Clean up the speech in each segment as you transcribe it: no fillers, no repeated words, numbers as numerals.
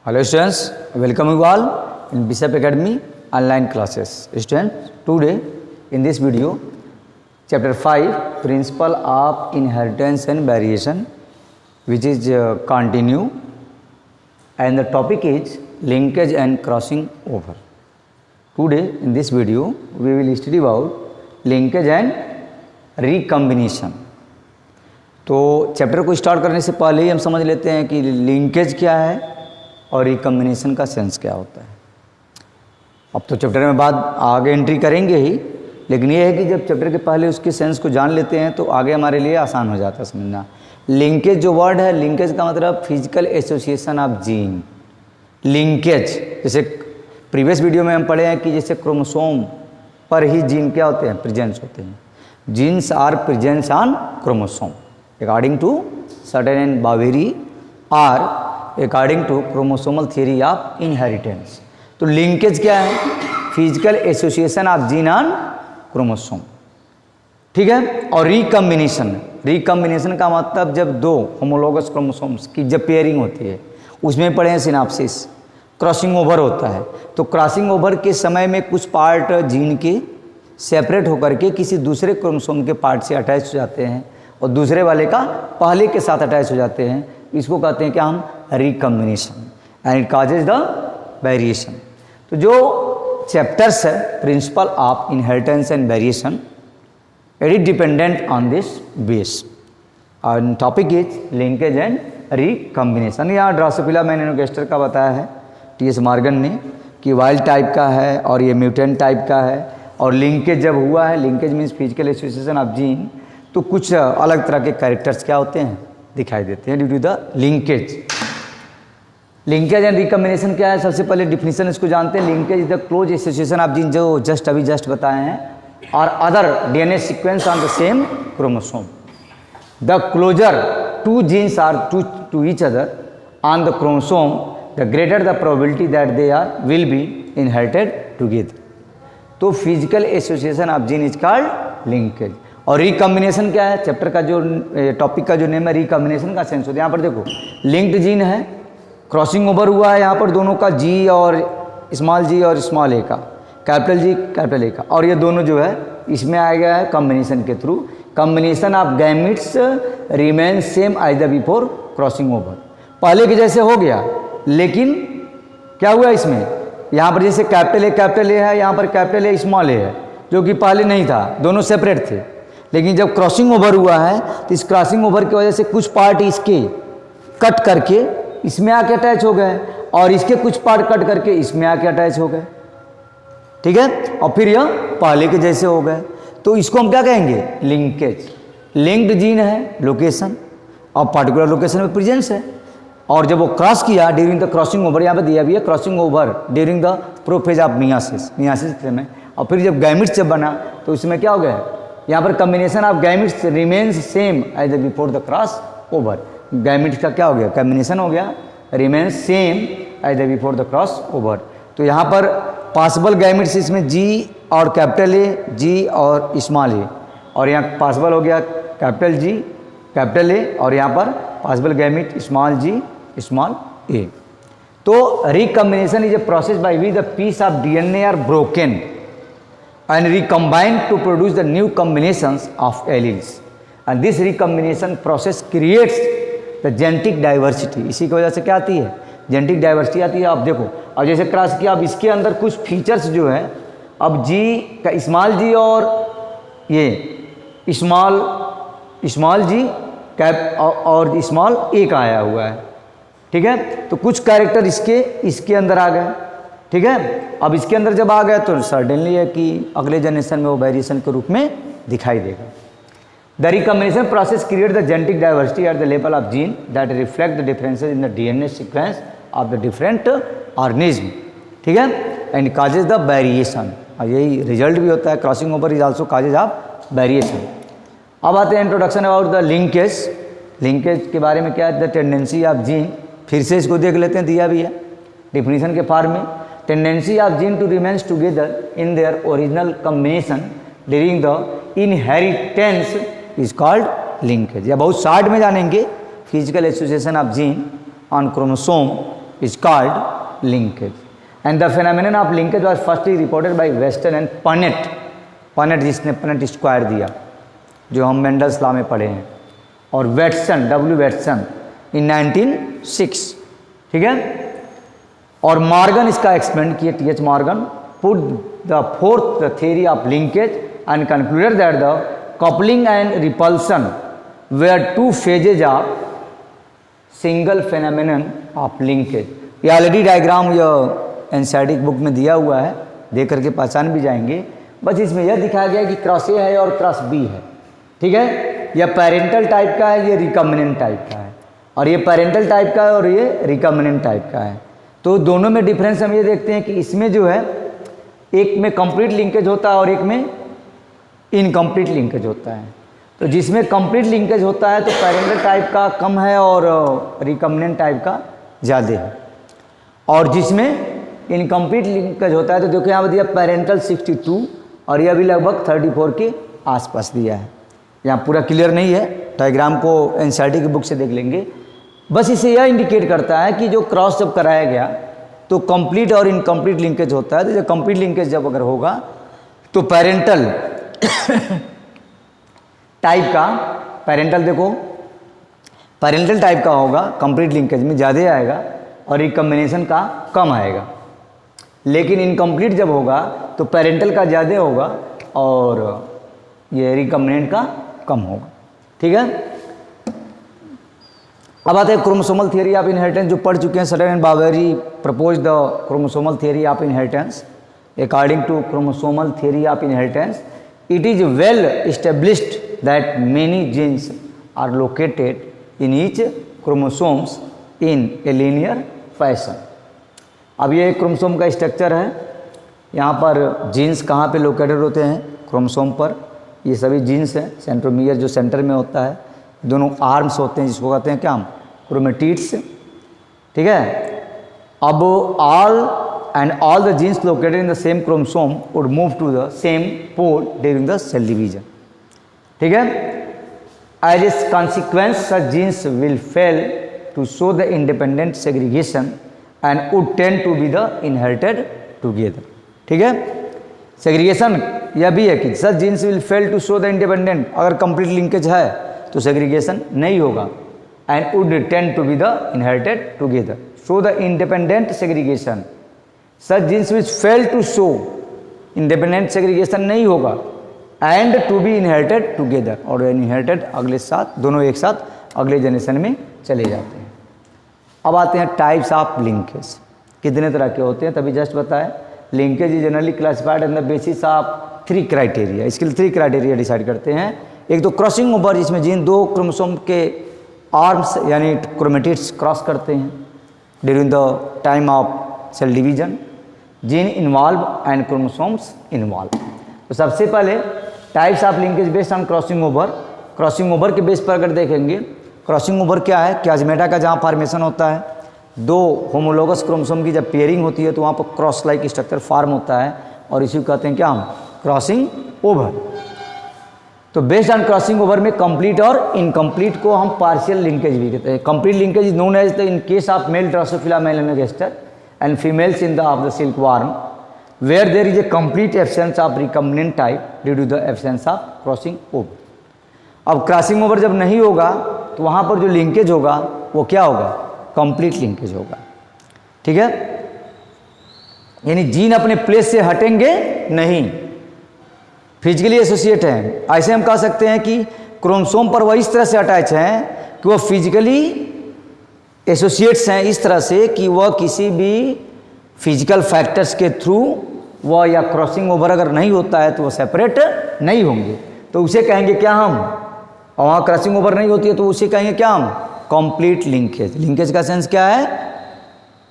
Hello students, welcome you all in Bishop Academy online classes. Students, today in this video, chapter 5, Principle of Inheritance and Variation, which is continue, and the topic is linkage and crossing over. Today in this video, we will study about linkage and recombination. तो chapter को start करने से पहले ही हम समझ लेते हैं कि लिंकेज क्या है और रिकम्बिनेशन का सेंस क्या होता है। अब तो चैप्टर में बाद आगे एंट्री करेंगे ही, लेकिन ये है कि जब चैप्टर के पहले उसके सेंस को जान लेते हैं तो आगे हमारे लिए आसान हो जाता है समझना। लिंकेज जो वर्ड है, लिंकेज का मतलब physical association of gene. Linkage जैसे प्रीवियस वीडियो में हम पढ़े हैं कि जैसे क्रोमोसोम पर ही जीन क्या होते हैं, प्रेजेंस होते हैं। Genes are presence on chromosome according to Sutton and Boveri are according to chromosomal theory of inheritance. तो लिंकेज क्या है? Physical association of gene on chromosome, ठीक है। और रिकम्बिनेशन, रिकम्बिनेशन का मतलब जब दो होमोलोगस क्रोमोसोम्स की जब पेयरिंग होती है, उसमें पढ़े हैं सिनाप्सिस, क्रॉसिंग ओवर होता है। तो क्रॉसिंग ओवर के समय में कुछ पार्ट जीन के सेपरेट होकर के किसी दूसरे क्रोमोसोम के पार्ट से अटैच हो जाते हैं और दूसरे वाले का पहले के साथ अटैच हो जाते हैं। इसको कहते हैं क्या हम? Recombination, and it causes the variation. तो जो चैप्टर्स है principle of inheritance and variation, it is dependent on this base, और topic is linkage and recombination. यहाँ ड्रोसोफिला मेलानोगास्टर का बताया है टी.एस. मॉर्गन ने कि वाइल्ड टाइप का है और ये म्यूटेंट टाइप का है। और लिंकेज जब हुआ है, linkage means physical association of gene, तो कुछ अलग तरह के कैरेक्टर्स क्या होते हैं, दिखाई देते हैं due to the linkage. Linkage and recombination क्या है? सबसे पहले डिफिनीशन इसको जानते हैं। Linkage is the close association of gene, जो जस्ट बताए हैं, और other DNA sequence on the same chromosome. The closer two genes are to each other on the chromosome, the greater the probability that they are will be inherited together. तो physical association of gene is called linkage. और recombination क्या है? Chapter का जो topic का जो name है, recombination का सेंस होता है। यहाँ पर देखो लिंक्ड जीन है, क्रॉसिंग ओवर हुआ है यहाँ पर दोनों का, जी और स्मॉल ए का, कैपिटल जी कैपिटल ए का, और ये दोनों जो है इसमें आ गया है कम्बिनेशन के through. Combination of gametes remain same as the before crossing over, पहले के जैसे हो गया, लेकिन क्या हुआ इसमें, यहाँ पर जैसे कैपिटल ए है, यहाँ पर कैपिटल ए स्मॉल ए है, जो कि पहले नहीं था, दोनों सेपरेट थे। लेकिन जब क्रॉसिंग ओवर हुआ है तो इस क्रॉसिंग ओवर की वजह से कुछ पार्ट इसके कट करके इसमें आके अटैच हो गए, और इसके कुछ पार्ट कट करके इसमें आके अटैच हो गए, ठीक है, और फिर यह पहले के जैसे हो गए। तो इसको हम क्या कहेंगे? लिंकेज। लिंक्ड जीन है लोकेशन, और पर्टिकुलर लोकेशन में प्रेजेंस है, और जब वो क्रॉस किया ड्यूरिंग द क्रॉसिंग ओवर, यहाँ पर दिया भी है crossing over during the prophase of myiasis में, और फिर जब गैमिट्स जब बना तो इसमें क्या हो गया, यहाँ पर combination of gametes remains same as the before the cross over. Gametes का क्या हो गया? कम्बिनेशन हो गया, remains same as the before the cross over. तो यहाँ पर पॉसिबल गैमिट्स इसमें जी और कैपिटल ए, जी और स्मॉल ए, और यहाँ पॉसिबल हो गया कैपिटल जी कैपिटल ए, और यहाँ पर possible gamete small G small A. तो recombination is a process by which the piece of DNA are broken and recombined to produce the new combinations of alleles, and this recombination process creates the genetic diversity। इसी की वजह से क्या आती है? Genetic diversity आती है। अब देखो, अब जैसे क्रॉस किया, अब इसके अंदर कुछ फीचर्स जो है, अब जी का स्मॉल जी और ये स्मॉल जी कैप और स्मॉल ए का आया हुआ है, ठीक है। तो कुछ कैरेक्टर इसके अंदर आ गए, ठीक है। अब इसके अंदर जब आ गया तो सर्टेनली है कि अगले जनरेशन में वो वेरिएशन के रूप में दिखाई देगा। The recombination process create the genetic diversity at the level of gene that reflect the differences in the DNA sequence of the different organism, ठीक है, एंड कॉजेज द वेरिएशन। और यही रिजल्ट भी होता है, crossing over is also causes of variation. अब आते हैं introduction about the linkage. Linkage के बारे में क्या है? द टेंडेंसी ऑफ जीन, फिर से इसको देख लेते हैं, दिया भी है डिफिनीशन के फॉर्म में। Tendency of gene to remain together in their original combination during the inheritance is called linkage। या बहुत शॉर्ट में जानेंगे, physical association of gene on chromosome is called linkage. And the phenomenon of linkage was firstly reported by Weston and Punnett. Punnett जिसने Punnett square दिया, जो हम Mendel's law में पढ़े हैं, और वेटसन, W. वेटसन in 1906, ठीक है। और मॉर्गन इसका एक्सपेंड किए, T.H. Morgan put the fourth theory of linkage and concluded that the coupling and repulsion were two phases of single phenomenon of linkage. ये ऑलरेडी डायग्राम ये एनसीईआरटी बुक में दिया हुआ है, देख करके पहचान भी जाएंगे। बस इसमें यह दिखाया गया कि क्रॉस ए है और क्रॉस बी है, ठीक है। यह पेरेंटल टाइप का है, ये रिकम्बिनेंट टाइप का है, और ये पेरेंटल टाइप का है और ये रिकम्बिनेंट टाइप का है। तो दोनों में डिफरेंस हम ये देखते हैं कि इसमें जो है एक में कंप्लीट लिंकेज होता है और एक में इनकम्प्लीट लिंकेज होता है। तो जिसमें कंप्लीट लिंकेज होता है तो पेरेंटल टाइप का कम है और रिकम्बिनेंट टाइप का ज़्यादा है, और जिसमें इनकम्प्लीट लिंकेज होता है तो देखो यहाँ पर दिया पेरेंटल 62 और यह भी लगभग 34 के आसपास दिया है। यहाँ पूरा क्लियर नहीं है, डायग्राम को एनसीईआरटी की बुक से देख लेंगे। बस इसे यह इंडिकेट करता है कि जो क्रॉस जब कराया गया तो कंप्लीट और इनकम्प्लीट लिंकेज होता है। तो जब कंप्लीट लिंकेज जब अगर होगा तो पेरेंटल टाइप का, पेरेंटल देखो पेरेंटल टाइप का होगा, कंप्लीट लिंकेज में ज़्यादा आएगा और रिकम्बिनेशन का कम आएगा। लेकिन इनकम्प्लीट जब होगा तो पेरेंटल का ज़्यादा होगा और ये रिकम्बिनेंट का कम होगा, ठीक है। अब आते हैं क्रोमोसोमल थियरी ऑफ इनहेरिटेंस, जो पढ़ चुके हैं। Sutton and Boveri propose the chromosomal theory of inheritance. According to chromosomal theory of inheritance, it is well established that many genes are located in each chromosomes in a linear fashion. अब ये chromosome का structure है, यहाँ पर jeans कहाँ पे located होते हैं क्रोमोसोम पर, ये सभी जीन्स हैं। सेंट्रोमियर जो सेंटर में होता है, दोनों आर्म्स होते हैं जिसको कहते हैं क्या हम, क्रोमेटिड्स, ठीक है। अब all the genes located in the same chromosome would move to the same pole during the cell division, ठीक है। As a consequence, such genes will fail to show the independent segregation and would tend to be the inherited together, ठीक है। Segregation यह भी है कि such genes will fail to show the independent, अगर complete linkage है तो segregation नहीं होगा, and would tend to be the inherited together. Show the independent segregation. Such genes which fail to show independent segregation नहीं होगा, and to be inherited together, और inherited अगले साथ, दोनों एक साथ अगले जनरेशन में चले जाते हैं। अब आते हैं टाइप्स ऑफ लिंकेज, कितने तरह के होते हैं, तभी जस्ट बताएं। Linkage is generally classified on the basis of 3 criteria. इसके लिए 3 क्राइटेरिया डिसाइड करते हैं। एक तो क्रॉसिंग ओवर, जिसमें जीन 2 क्रोमोसोम के आर्म्स यानी क्रोमेटिड्स क्रॉस करते हैं during the time of cell division, gene involve and chromosomes involve. तो सबसे पहले types of linkage based on crossing over. Crossing over के बेस पर अगर देखेंगे, क्रॉसिंग ओवर क्या है, प्लाज्मेटा का जहाँ फॉर्मेशन होता है, 2 होमोलोगस क्रोमोसोम की जब पेयरिंग होती है तो वहाँ पर क्रॉस लाइक स्ट्रक्चर फॉर्म होता है, और इसी को कहते हैं क्या हम, क्रॉसिंग ओवर। तो बेस्ड ऑन क्रॉसिंग ओवर में कंप्लीट और इनकम्प्लीट को हम पार्शियल लिंकेज भी कहते हैं। Complete linkage is known as the in case of male Drosophila melanogaster and females in the of the silkworm, where there is a complete absence of recombinant type due to the absence of crossing over. अब crossing over जब नहीं होगा तो वहाँ पर जो linkage होगा वो क्या होगा, कंप्लीट लिंकेज होगा, ठीक है। यानी जीन अपने प्लेस से हटेंगे नहीं, फिजिकली एसोसिएट हैं। ऐसे हम कह सकते हैं कि क्रोमोसोम पर वह इस तरह से अटैच हैं कि वह फिजिकली एसोसिएट्स हैं इस तरह से कि वह किसी भी फिजिकल फैक्टर्स के थ्रू वह, या क्रॉसिंग ओवर अगर नहीं होता है तो वह सेपरेट नहीं होंगे, तो उसे कहेंगे क्या हम, और वहाँ क्रॉसिंग ओवर नहीं होती है तो उसे कहेंगे क्या हम, कंप्लीट लिंकेज। लिंकेज का सेंस क्या है,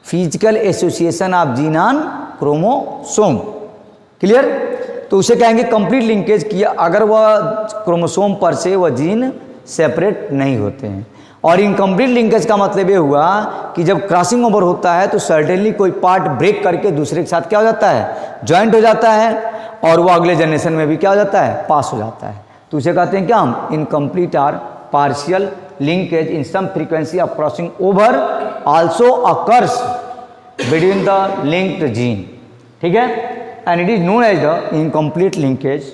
physical association of gene on chromosome, clear. तो उसे कहेंगे कंप्लीट लिंकेज किया अगर वह क्रोमोसोम पर से वह जीन सेपरेट नहीं होते हैं। और इनकम्प्लीट लिंकेज का मतलब ये हुआ कि जब क्रॉसिंग ओवर होता है तो सर्टेनली कोई पार्ट ब्रेक करके दूसरे के साथ क्या हो जाता है, ज्वाइंट हो जाता है, और वो अगले जनरेशन में भी क्या हो जाता है, पास हो जाता है। तो उसे कहते हैं क्या हम, इनकम्प्लीट और partial linkage in some frequency of crossing over also occurs between the linked gene, ठीक है, and it is known as the incomplete linkage.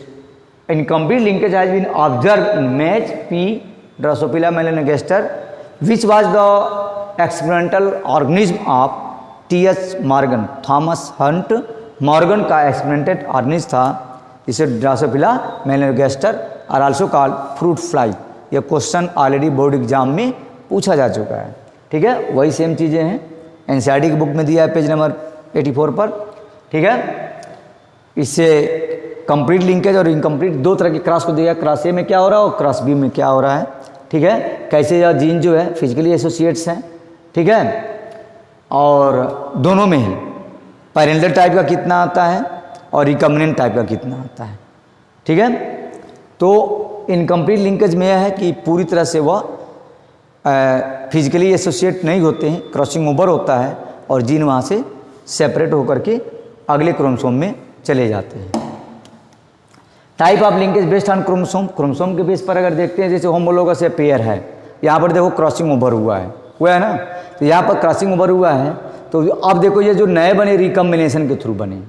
Incomplete linkage has been observe in match P Drosophila melanogaster which was the experimental organism of TH. Morgan. Thomas Hunt Morgan का experimented organism था. इसे Drosophila melanogaster are also called fruit fly. यह question already board exam में पूछा जा चुका है, ठीक है. वही सेम चीज़ें हैं, एनसीईआरटी की बुक में दिया है पेज नंबर 84 पर, ठीक है. इससे कंप्लीट लिंकेज और इनकम्प्लीट दो तरह के क्रॉस को दिया. क्रॉस ए में क्या हो रहा है और क्रॉस बी में क्या हो रहा है, ठीक है. कैसे यह जीन जो है फिजिकली एसोसिएट्स हैं, ठीक है, और दोनों में ही पैरेंटल टाइप का कितना आता है और रिकम्बिनेंट टाइप का कितना आता है, ठीक है. तो इनकम्प्लीट लिंकेज में यह है कि पूरी तरह से वह फिजिकली एसोसिएट नहीं होते हैं, क्रॉसिंग ओवर होता है और जीन वहाँ से सेपरेट होकर के अगले क्रोमोसोम में चले जाते हैं. Type of linkage based on chromosome. Chromosome के बेस पर अगर देखते हैं, जैसे होमोलोगस से पेयर है, यहाँ पर देखो क्रॉसिंग ओवर हुआ है ना, तो यहाँ पर क्रॉसिंग ओवर हुआ है. तो अब देखो ये जो नए बने रिकम्बिनेशन के थ्रू बने.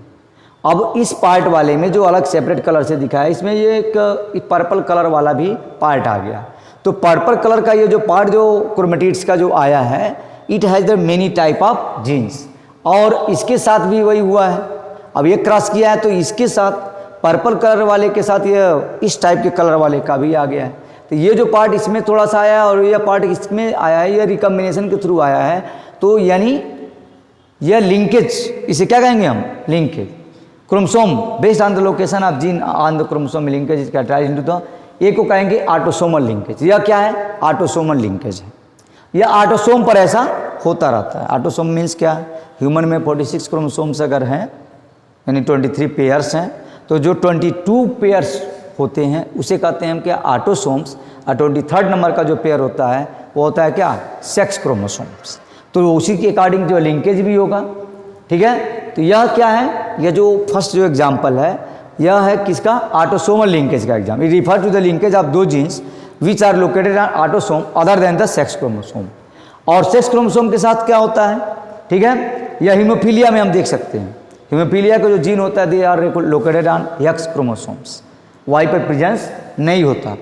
अब इस पार्ट वाले में जो अलग सेपरेट कलर से दिखा है, इसमें ये एक पर्पल कलर वाला भी पार्ट आ गया. तो पर्पल कलर का ये जो पार्ट जो क्रोमेटिड्स का जो आया है, it has the many type of genes. और इसके साथ भी वही हुआ है. अब ये क्रॉस किया है तो इसके साथ पर्पल कलर वाले के साथ ये इस टाइप के कलर वाले का भी आ गया है. तो ये जो पार्ट इसमें थोड़ा सा आया और ये पार्ट इसमें आया है, ये रिकम्बिनेशन के थ्रू आया है. तो यानी यह लिंकेज, इसे क्या कहेंगे हम, linkage. Chromosome based on the location of gene on the chromosome linkage is categorised into the, एक को कहेंगे ऑटोसोमल लिंकेज. यह क्या है, ऑटोसोमल लिंकेज है. यह ऑटोसोम पर ऐसा होता रहता है. ऑटोसोम मीन्स क्या, ह्यूमन में 46 क्रोमोसोम्स अगर हैं, यानी 23 पेयर्स हैं, तो जो 22 पेयर्स होते हैं उसे कहते हैं हम क्या, ऑटोसोम्स. और 23rd नंबर का जो पेयर होता है वो होता है क्या, सेक्स क्रोमोसोम्स. तो उसी के अकॉर्डिंग जो लिंकेज भी होगा, ठीक है. तो यह क्या है, यह जो फर्स्ट जो एग्जाम्पल है, यह है किसका, ऑटोसोमल लिंकेज का exam. It refer to the linkage of दो genes which are located on autosome other than the sex chromosome. और सेक्स क्रोमोसोम के साथ क्या होता है, ठीक है. यह हीमोफीलिया में हम देख सकते हैं. हीमोफीलिया का जो जीन होता है, they are located on X chromosomes. Y पर प्रेजेंस नहीं होता.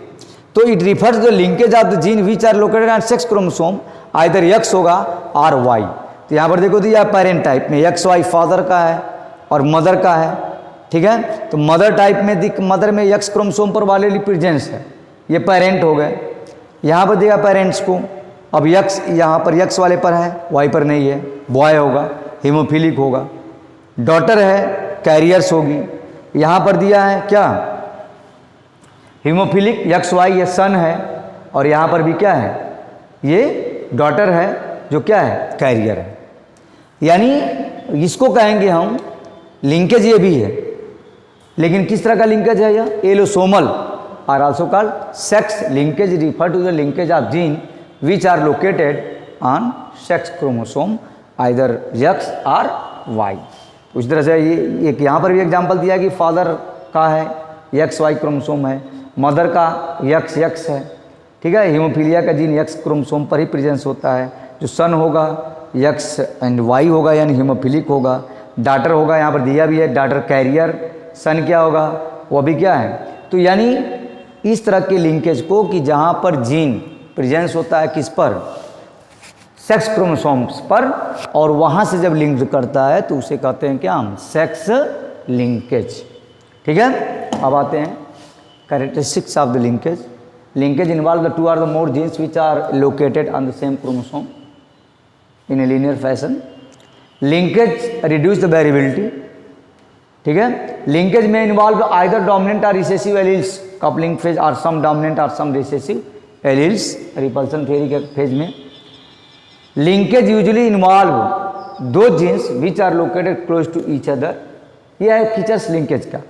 तो it refers the linkage of the gene which are located on sex chromosome, either X होगा और वाई. तो यहाँ पर देखो दिया पेरेंट टाइप में एक्स वाई फादर का है और मदर का है, ठीक है. तो मदर टाइप में मदर में एक्स क्रोमोसोम पर वाले प्रेजेंस है, ये पेरेंट हो गए. यहाँ पर दिया पेरेंट्स को, अब एक्स यहाँ पर एक्स वाले पर है, वाई पर नहीं है, बॉय होगा, हीमोफिलिक होगा. डॉटर है, कैरियर्स होगी. यहाँ पर दिया है क्या, हीमोफिलिक एक्स वाई, ये सन है. और यहाँ पर भी क्या है, ये डॉटर है जो क्या है, कैरियर है. यानी इसको कहेंगे हम लिंकेज. ये भी है, लेकिन किस तरह का लिंकेज है, यह allosomal are also called sex linkage. Refer to the linkage of gene which are located on sex chromosome either X और वाई. उस तरह से ये एक यहाँ पर भी एग्जांपल दिया कि फादर का है एक्स वाई क्रोमोसोम है, मदर का एक्स एक्स है, ठीक है. हीमोफीलिया का जीन एक्स क्रोमोसोम पर ही प्रेजेंस होता है. जो सन होगा एक्स एंड वाई होगा, यानी हीमोफिलिक होगा. डॉटर होगा, यहाँ पर दिया भी है डॉटर कैरियर. सन क्या होगा, वो भी क्या है. तो यानी इस तरह के लिंकेज को कि जहाँ पर जीन प्रेजेंस होता है किस पर, सेक्स क्रोमोसोम्स पर, और वहाँ से जब लिंक करता है तो उसे कहते हैं क्या हम, सेक्स लिंकेज, ठीक है. अब आते हैं characteristics of the linkage. Linkage involve the two or the more genes which are located on the same chromosome in a linear fashion. Linkage reduce the variability, ठीक है. लिंकेज में इन्वॉल्व आइदर डोमिनेंट और recessive alleles, coupling phase और some dominant और some recessive alleles, repulsion theory के phase में. Linkage usually involve दो genes which are located close to each other. यह है फीचर्स लिंकेज का.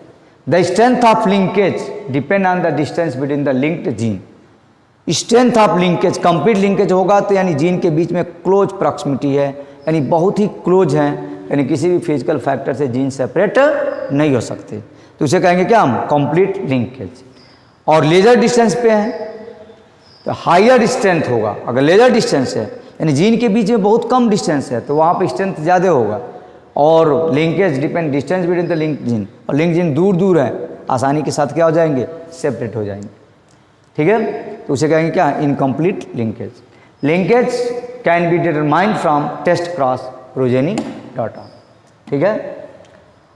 The strength of linkage depend on the distance between the linked gene. Strength of linkage, complete linkage होगा तो यानी gene के बीच में close proximity है, यानी बहुत ही क्लोज हैं, यानी किसी भी फिजिकल फैक्टर से जीन सेपरेट नहीं हो सकते. तो उसे कहेंगे क्या हम, कंप्लीट लिंकेज. और लेजर डिस्टेंस पे हैं तो हायर स्ट्रेंथ होगा. अगर लेजर डिस्टेंस है यानी जीन के बीच में बहुत कम डिस्टेंस है, तो वहाँ पे स्ट्रेंथ ज़्यादा होगा। और linkage depend distance between the link gene, और लिंक जीन दूर दूर है, आसानी के साथ क्या हो जाएंगे, सेपरेट हो जाएंगे। ठीक है, तो उसे कहेंगे क्या, incomplete linkage. Linkage can be determined from test cross progeny data. ठीक है,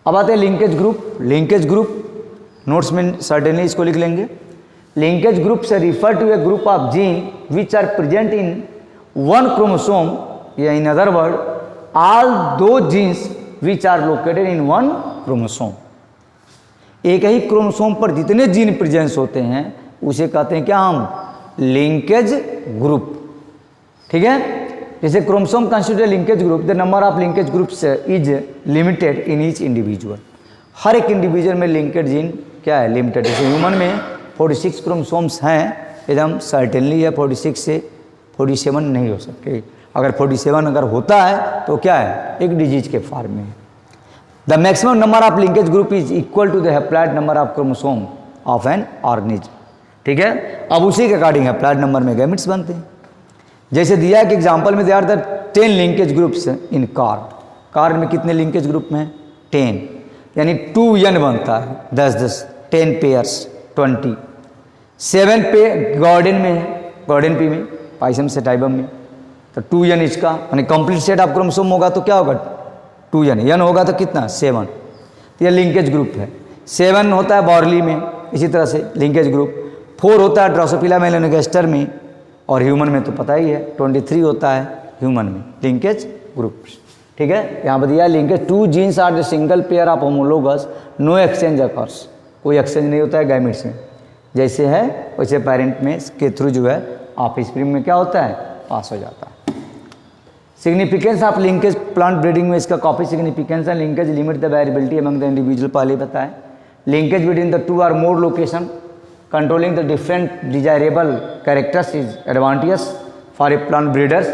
अब आते हैं linkage group. Linkage group notes में सर्टेनली इसको लिख लेंगे। लिंकेज ग्रुप से refer to a group of gene which are present in one chromosome, या इन अदर वर्ड ऑल दो genes which are located in one chromosome. एक ही chromosome पर जितने जीन प्रेजेंस होते हैं उसे कहते हैं क्या, हम लिंकेज ग्रुप। ठीक है, जैसे chromosome constitute linkage group, the number of linkage groups is limited in each individual. हर एक इंडिविजुअल में लिंकेज जीन क्या है, लिमिटेड। जैसे ह्यूमन में 46 क्रोमोसोम्स हैं, एकदम सर्टेनली है 46 से 47 नहीं हो सकते। अगर 47 अगर होता है तो क्या है, एक डिजीज के फॉर्म में। The maximum number of linkage group is equal to the haploid number of chromosome of an organism. ठीक है, अब उसी के अकॉर्डिंग हैप्लॉइड नंबर में गैमेट्स बनते हैं। जैसे दिया कि एग्जाम्पल में दिया था 10 linkage groups in card. Card में कितने लिंकेज ग्रुप में है, 10, यानी 2n बनता है, 10 10 पेयर्स 20। 7 पे गॉर्डन में है, गॉर्डन पी में, पाइसम से टाइबम में, तो 2n इसका, यानी कंप्लीट सेट ऑफ क्रोमोसोम होगा तो क्या होगा, 2n, n होगा तो कितना, 7। तो यह लिंकेज ग्रुप है। 7 होता है बॉर्ली में, इसी तरह से लिंकेज ग्रुप। 4 होता है ड्रोसोफिला मेलानोगास्टर में, और ह्यूमन में तो पता ही है 23 होता है ह्यूमन में लिंकेज ग्रुप। ठीक है, यहाँ पर दिया linkage 2 genes are the single pair of homologous, no exchange occurs. कोई एक्सचेंज नहीं होता है गैमेट्स में, जैसे है वैसे पेरेंट में के थ्रू जो है ऑफस्प्रिंग में क्या होता है, पास हो जाता है। Significance of linkage plant breeding में इसका कॉपी सिग्निफिकेंस है। Linkage limit the variability among the individual, पहले पता है। Linkage between the 2 or more location controlling the different desirable characters is advantageous for a plant breeders.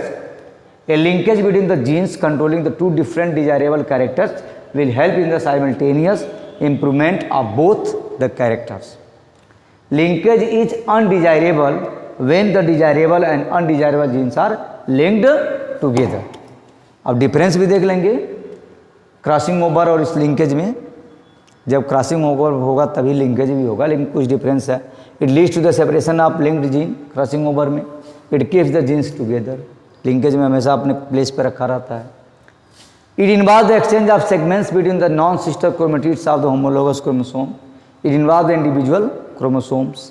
A linkage between the genes controlling the 2 different desirable characters will help in the simultaneous improvement of both the characters. Linkage is undesirable when the desirable and undesirable genes are linked together. अब difference भी देख लेंगे crossing over और इस linkage में। जब crossing over होगा तभी लिंकेज भी होगा, लेकिन कुछ डिफरेंस है। It leads to the separation of linked gene crossing over में। It keeps the genes together, linkage में हमेशा अपने प्लेस पर रखा रहता है। It involve the exchange of segments between the non sister chromatids of the homologous chromosome. It involve the individual chromosomes.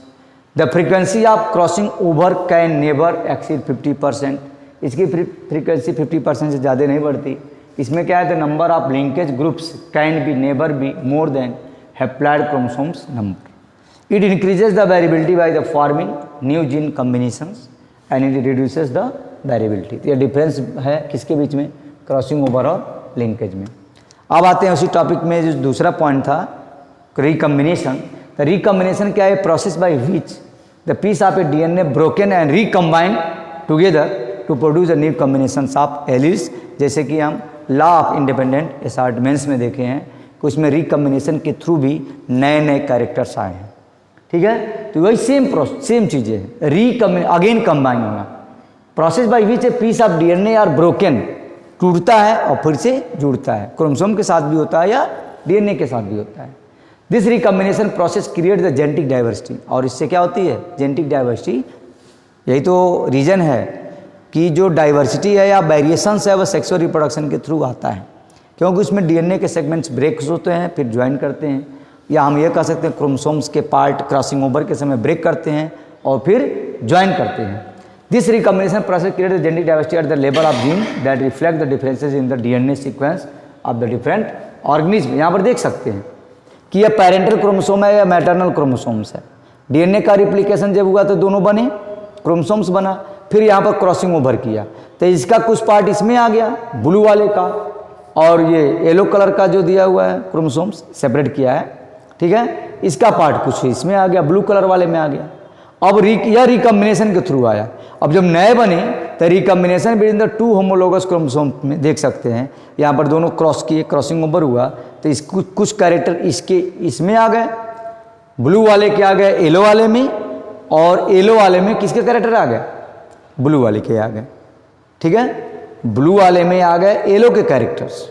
The frequency of crossing over can never exceed 50%। इसकी frequency 50% से ज़्यादा नहीं बढ़ती। इसमें क्या है, the number of linkage groups can be never be more than haploid chromosomes number. It increases the variability by the forming new gene combinations and it reduces the variability. तो ये डिफरेंस है किसके बीच में, क्रॉसिंग ओवर और linkage में। अब आते हैं उसी टॉपिक में जो दूसरा पॉइंट था, रिकम्बिनेशन। द रिकम्बिनेशन क्या है, process by which the piece of a DNA broken and recombined together to produce a new combinations of alleles. जैसे कि हम लॉ ऑफ इंडिपेंडेंट असार्टमेंट्स में देखे हैं कि उसमें रिकम्बिनेशन के थ्रू भी नए नए कैरेक्टर्स आए हैं। ठीक है, तो वही सेम चीज़ें हैं, अगेन कंबाइन होना। Process by which a piece of DNA are broken, टूटता है और फिर से जुड़ता है। क्रोमोसोम के साथ भी होता है या डीएनए के साथ भी होता है। This recombination process create the genetic diversity. और इससे क्या होती है, जेनेटिक डाइवर्सिटी। यही तो रीज़न है कि जो डाइवर्सिटी है या वेरिएशंस है वह सेक्सुअल रिप्रोडक्शन के थ्रू आता है, क्योंकि उसमें डीएनए के सेगमेंट्स ब्रेक्स होते हैं फिर ज्वाइन करते हैं, या हम ये कह सकते हैं क्रोमोसोम्स के पार्ट क्रॉसिंग ओवर के समय ब्रेक करते हैं और फिर ज्वाइन करते हैं। This recombination process create the genetic diversity at the level of gene that reflect the differences in the DNA sequence of the different organism. यहाँ पर देख सकते हैं कि यह पेरेंटल क्रोमोसोम है या मैटरनल क्रोमोसोम्स है। डीएनए का रिप्लिकेशन जब हुआ तो दोनों बने, क्रोमोसोम्स बना, फिर यहाँ पर क्रॉसिंग ओवर किया तो इसका कुछ पार्ट इसमें आ गया ब्लू वाले का, और ये येलो कलर का जो दिया हुआ है क्रोमोसोम्स सेपरेट किया है, ठीक है, इसका पार्ट कुछ इसमें आ गया, ब्लू कलर वाले में आ गया। अब यह रिकम्बिनेशन के थ्रू आया। अब जब नए बने तो recombination between the 2 homologous chromosome में देख सकते हैं, यहाँ पर दोनों क्रॉस किए, क्रॉसिंग ओवर हुआ तो इस कुछ कैरेक्टर इसके इसमें आ गए, ब्लू वाले के आ गए येलो वाले में, और येलो वाले में किसके कैरेक्टर आ गए, ब्लू वाले के आ गए। ठीक है। ब्लू वाले में आ गए येलो के कैरेक्टर्स,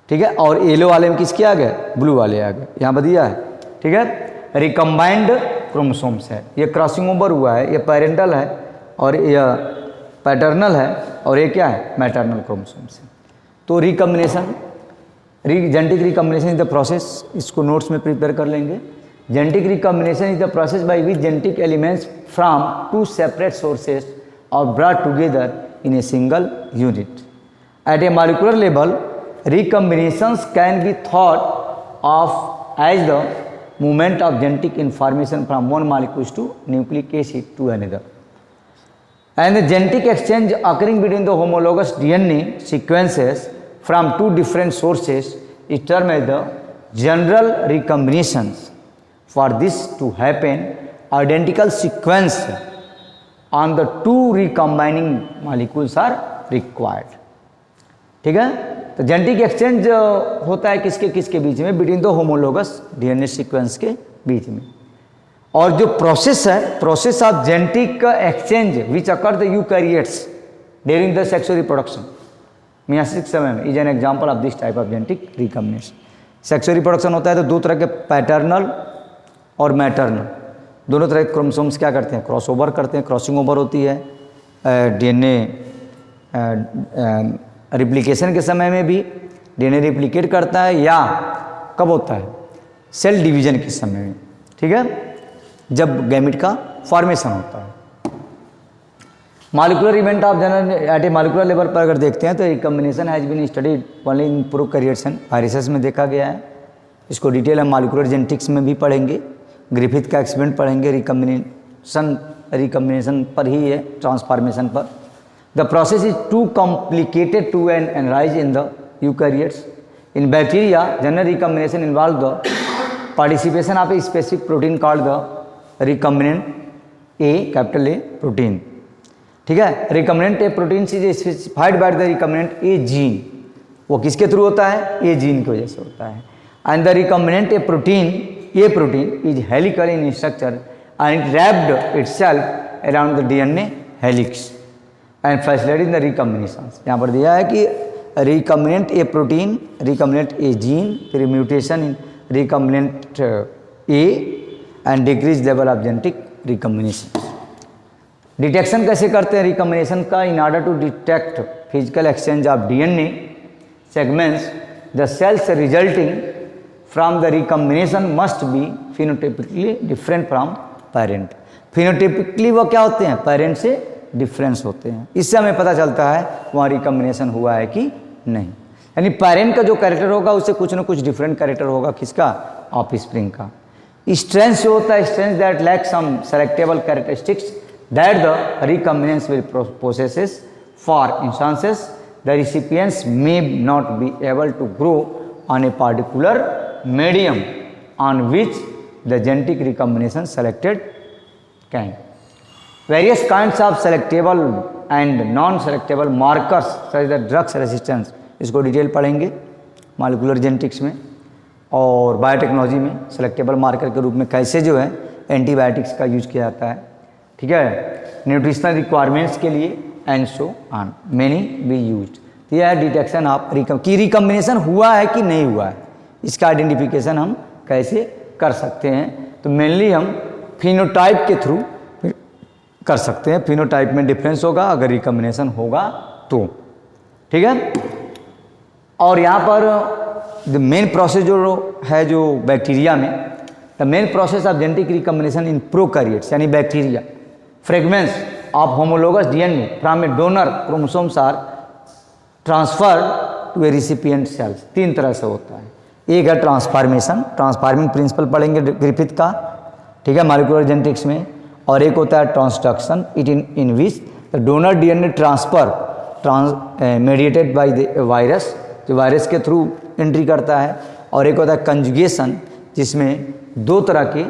ठीक है, और येलो वाले में किसके आ गए, ब्लू वाले आ गए, यहाँ पर दिया है, ठीक है। रिकम्बाइंड क्रोमोसोम्स है, ये क्रॉसिंग ओवर हुआ है, ये पेरेंटल है और यह पैटर्नल है और ये क्या है, मैटरनल क्रोमोसोम्स है। तो recombination, genetic recombination is the process, इसको नोट्स में प्रिपेयर कर लेंगे। Genetic recombination is the process by which genetic elements from two separate sources are brought together in a single unit. At a molecular level, recombinations can be thought of as the movement of genetic information from one molecule to nucleic acid to another. And the genetic exchange occurring between the homologous DNA sequences from two different sources is termed as the general recombinations. For this to happen, identical sequence on the two recombining molecules are required. ठीक है, तो genetic exchange होता है किसके किसके बीच में, between the homologous DNA sequence के बीच में। और जो प्रोसेस है, process of genetic exchange which occur the eukaryotes during the sexual reproduction, myiasis समय में, is an example of this type of genetic recombination. Sexual reproduction होता है तो दो तरह के, पैटर्नल और मैटरनल, दोनों तरह के क्रोमोसोम्स क्या करते हैं, क्रॉस ओवर करते हैं, क्रॉसिंग ओवर होती है डीएनए रिप्लिकेशन के समय में भी डीएनए रिप्लिकेट करता है, या कब होता है, सेल डिवीजन के समय में, ठीक है, जब गैमेट का फॉर्मेशन होता है। Molecular event of general at a molecular level पर अगर देखते हैं तो recombination has been studied only in prokaryotes and viruses में देखा गया है। इसको डिटेल हम मॉलिक्यूलर जेनेटिक्स में भी पढ़ेंगे, ग्रिफिथ का एक्सपेरिमेंट पढ़ेंगे, रिकम्बिनेशन पर ही है, ट्रांसफॉर्मेशन पर। The process is too complicated to analyse in the eukaryotes. In bacteria general recombination involve the participation of a specific protein called the recombinant A, capital A protein, ठीक है। Recombinant A protein is specified by the recombinant A gene, वो किसके through होता है, ए gene की वजह से होता है। And the recombinant A protein is helical in structure and it wrapped itself around the DNA helix and facilitating the recombinations। यहाँ पर दिया है कि recombinant A protein, recombinant A gene, फिर mutation in recombinant A and decreased level of genetic recombination। Detection कैसे करते हैं recombination का, in order to detect physical exchange of DNA segments, the cells resulting from the recombination must be phenotypically different from parent। phenotypically वो क्या होते हैं, parent से difference होते हैं, इससे हमें पता चलता है वहाँ रिकम्बिनेशन हुआ है कि नहीं। यानी पेरेंट का जो कैरेक्टर होगा उससे कुछ ना कुछ डिफरेंट कैरेक्टर होगा, किसका, ऑफस्प्रिंग का। स्ट्रेंथ जो होता है, strength that lack some selectable characteristics that the recombinants will possesses. For instances the recipients may not be able to grow on a particular medium on which the genetic recombination selected can। Various kinds of selectable and non-selectable markers such as drugs resistance, इसको detail पढ़ेंगे molecular genetics में और biotechnology में। Selectable marker के रूप में कैसे जो है एंटीबायोटिक्स का यूज किया जाता है, ठीक है, न्यूट्रिशनल रिक्वायरमेंट्स के लिए and so on, many be used. यह है डिटेक्शन ऑफ रिकम्बिनेशन हुआ है कि नहीं हुआ है, इसका आइडेंटिफिकेशन हम कैसे कर सकते हैं। तो मेनली हम फिनोटाइप के थ्रू कर सकते हैं, फिनोटाइप में डिफरेंस होगा अगर रिकम्बिनेशन होगा तो, ठीक है। और यहाँ पर द मेन प्रोसेस जो है, जो बैक्टीरिया में the main process of genetic recombination in prokaryotes यानी bacteria, fragments of homologous DNA from a donor chromosomes are transferred to a recipient cells. तीन तरह से होता है, एक है ट्रांसफॉर्मेशन, ट्रांसफॉर्मिंग प्रिंसिपल पढ़ेंगे ग्रिफिथ का, ठीक है, मॉलिक्यूलर जेनेटिक्स में। और एक होता है transduction, it in which the donor DNA transfer mediated by the virus, जो वायरस के थ्रू एंट्री करता है। और एक होता है कंजुगेशन, जिसमें दो तरह के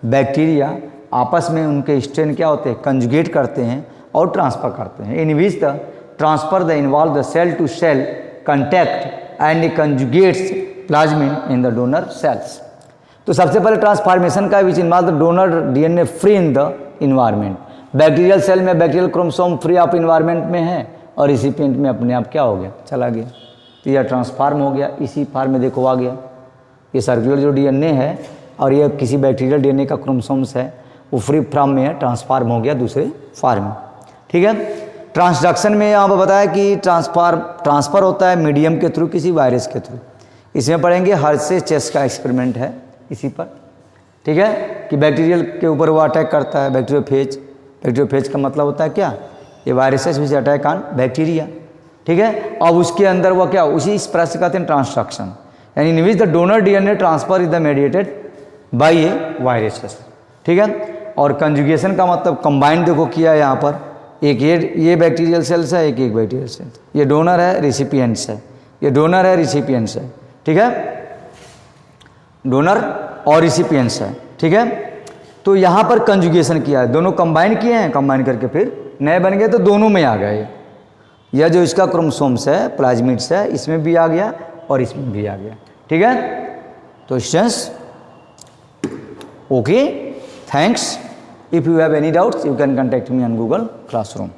बैक्टीरिया आपस में उनके स्ट्रेन क्या होते हैं, कंजुगेट करते हैं और ट्रांसफर करते हैं। In which the transfer the involve the cell to cell contact and conjugates plasmin in the donor cells. तो सबसे पहले ट्रांसफॉर्मेशन का which involve the donor DNA free in the environment. Bacterial cell में bacterial chromosome free of environment में है और recipient में अपने आप क्या हो गया, चला गया। तो यह ट्रांसफार्म हो गया, इसी फार्म में देखो आ गया। ये सर्कुलर जो डीएनए है और ये किसी बैक्टीरियल डीएनए का क्रोमोसोम्स है, वो फ्री फॉर्म में है, ट्रांसफार्म हो गया दूसरे फार्म में। ठीक है। ट्रांसडक्शन में यहाँ पर बताया कि ट्रांसफ़र होता है मीडियम के थ्रू, किसी वायरस के थ्रू। इसमें पढ़ेंगे हर्शे चेस का एक्सपेरिमेंट है इसी पर। ठीक है, कि बैक्टीरियल के ऊपर वो अटैक करता है, बैक्टीरियोफेज। बैक्टीरियोफेज का मतलब होता है क्या, ये viruses which attack on bacteria. ठीक है, अब उसके अंदर वो क्या, उसी इस प्रकार से कहते हैं ट्रांसडक्शन, यानी in which the donor DNA transfer is the mediated by a viruses. ठीक है। और कंजुगेशन का मतलब कंबाइंड देखो किया है यहाँ पर, एक ये बैक्टीरियल सेल्स है, एक बैक्टीरियल सेल्स, ये डोनर है, रिसिपिएंट्स है, ये डोनर है, रिसिपिएंट्स है। ठीक है, डोनर और रिसिपिएंट्स है। ठीक है, तो यहाँ पर कंजुगेशन किया है, दोनों कंबाइन किए हैं, कंबाइन करके फिर नए बन गए, तो दोनों में आ गए। यह जो इसका क्रोमोसोम्स है, प्लाज्मिड्स है, इसमें भी आ गया और इसमें भी आ गया। ठीक है, तो students okay, thanks. If you have any doubts, you can contact me on Google Classroom.